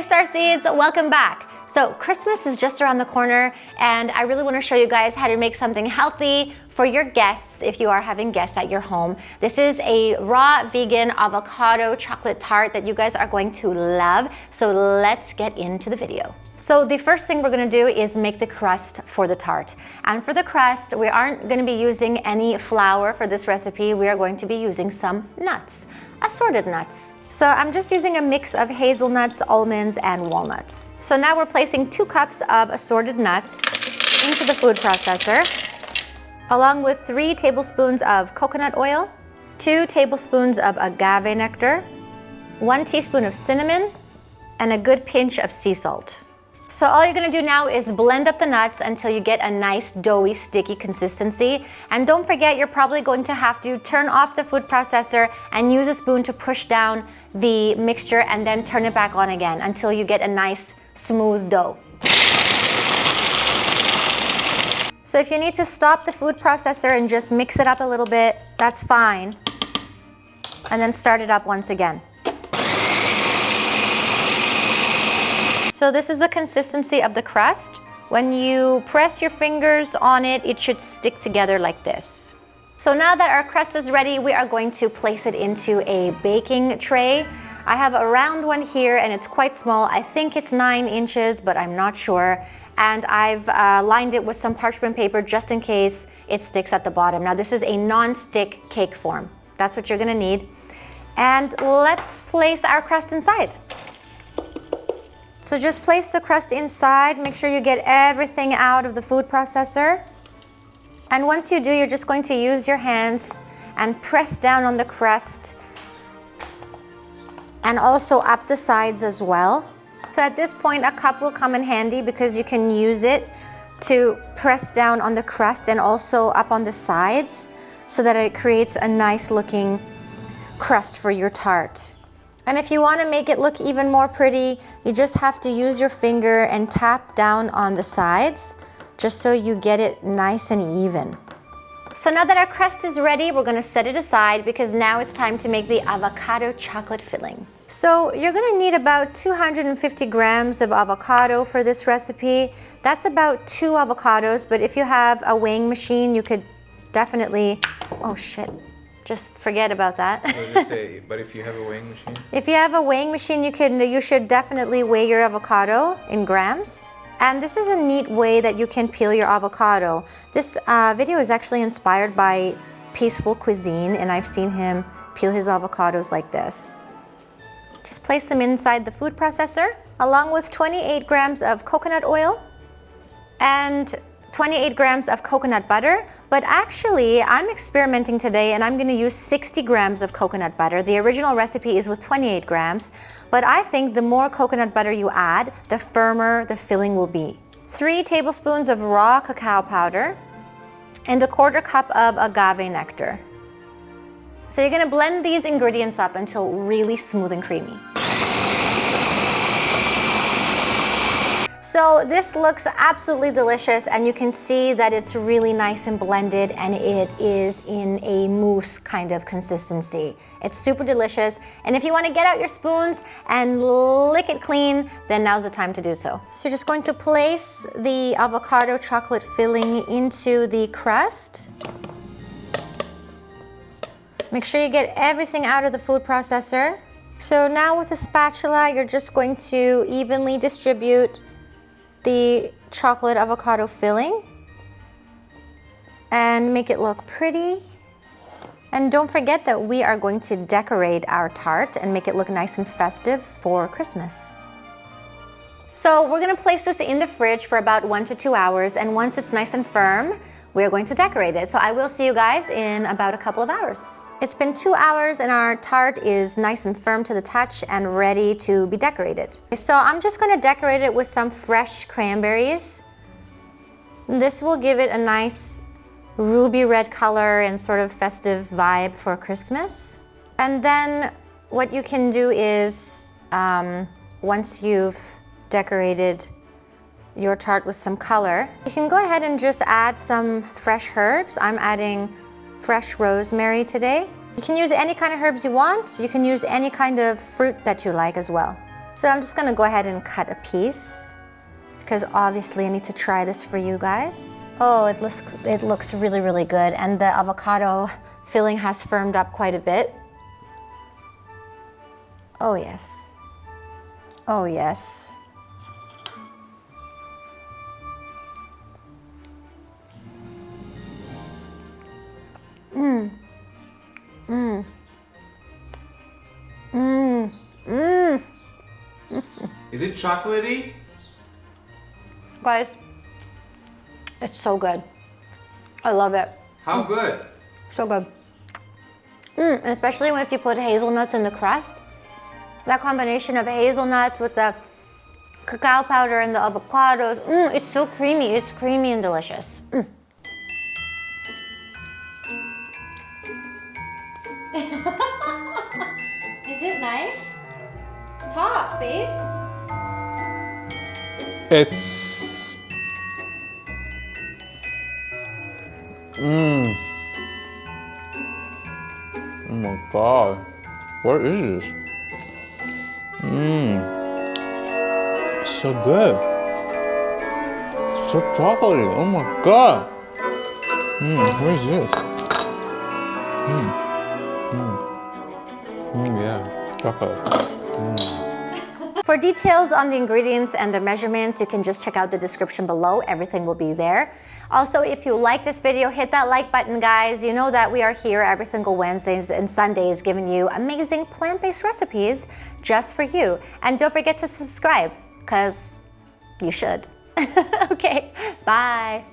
Hi Starseeds, welcome back. So Christmas is just around the corner and I really want to show you guys how to make something healthy for your guests if you are having guests at your home. This is a raw vegan avocado chocolate tart that you guys are going to love. So let's get into the video. So the first thing we're going to do is make the crust for the tart. And for the crust, we aren't going to be using any flour for this recipe. We are going to be using some nuts, assorted nuts. So I'm just using a mix of hazelnuts, almonds, and walnuts. So now we're placing 2 cups of assorted nuts into the food processor, along with 3 tablespoons of coconut oil, 2 tablespoons of agave nectar, 1 teaspoon of cinnamon, and a good pinch of sea salt. So all you're gonna do now is blend up the nuts until you get a nice doughy, sticky consistency. And don't forget, you're probably going to have to turn off the food processor and use a spoon to push down the mixture and then turn it back on again until you get a nice smooth dough. So if you need to stop the food processor and just mix it up a little bit, that's fine. And then start it up once again. So this is the consistency of the crust. When you press your fingers on it, it should stick together like this. So now that our crust is ready, we are going to place it into a baking tray. I have a round one here and it's quite small. I think it's 9 inches, but I'm not sure. And I've lined it with some parchment paper just in case it sticks at the bottom. Now this is a non-stick cake form. That's what you're gonna need. And let's place our crust inside. So just place the crust inside, make sure you get everything out of the food processor. And once you do, you're just going to use your hands and press down on the crust and also up the sides as well. So at this point, a cup will come in handy because you can use it to press down on the crust and also up on the sides so that it creates a nice looking crust for your tart. And if you want to make it look even more pretty, you just have to use your finger and tap down on the sides just so you get it nice and even. So now that our crust is ready, we're going to set it aside because now it's time to make the avocado chocolate filling. So you're going to need about 250 grams of avocado for this recipe. That's about 2 avocados, but if you have a weighing machine, you could definitely, oh shit. Just forget about that. I was gonna say, but if you have a weighing machine? If you have a weighing machine, you should definitely weigh your avocado in grams. And this is a neat way that you can peel your avocado. This video is actually inspired by Peaceful Cuisine, and I've seen him peel his avocados like this. Just place them inside the food processor, along with 28 grams of coconut oil and 28 grams of coconut butter, but actually I'm experimenting today and I'm gonna use 60 grams of coconut butter. The original recipe is with 28 grams, but I think the more coconut butter you add, the firmer the filling will be. 3 tablespoons of raw cacao powder and 1/4 cup of agave nectar. So you're gonna blend these ingredients up until really smooth and creamy. So this looks absolutely delicious and you can see that it's really nice and blended and it is in a mousse kind of consistency. It's super delicious, and if you want to get out your spoons and lick it clean, then now's the time to do so. So you're just going to place the avocado chocolate filling into the crust. Make sure you get everything out of the food processor. So now with a spatula, you're just going to evenly distribute the chocolate avocado filling and make it look pretty. And don't forget that we are going to decorate our tart and make it look nice and festive for Christmas. So we're gonna place this in the fridge for about 1 to 2 hours, and once it's nice and firm, we're going to decorate it. So I will see you guys in about a couple of hours. It's been 2 hours and our tart is nice and firm to the touch and ready to be decorated. So I'm just gonna decorate it with some fresh cranberries. This will give it a nice ruby red color and sort of festive vibe for Christmas. And then what you can do is, once you've decorated your tart with some color, you can go ahead and just add some fresh herbs. I'm adding fresh rosemary today. You can use any kind of herbs you want. You can use any kind of fruit that you like as well. So I'm just gonna go ahead and cut a piece because obviously I need to try this for you guys. Oh, it looks really, really good. And the avocado filling has firmed up quite a bit. Oh yes. Oh yes. Mmm. Mmm. Mmm. Mmm. Is it chocolatey? Guys, it's so good. I love it. How good? So good. Especially if you put hazelnuts in the crust. That combination of hazelnuts with the cacao powder and the avocados. It's so creamy. It's creamy and delicious. Is it nice? Talk, babe. It's... Oh my god. What is this? It's so good. It's so chocolatey. Oh my god. What is this? Yeah, chocolate. For details on the ingredients and the measurements, you can just check out the description below. Everything will be there. Also, if you like this video, hit that like button, guys. You know that we are here every single Wednesdays and Sundays giving you amazing plant-based recipes just for you. And don't forget to subscribe, because you should. Okay, bye.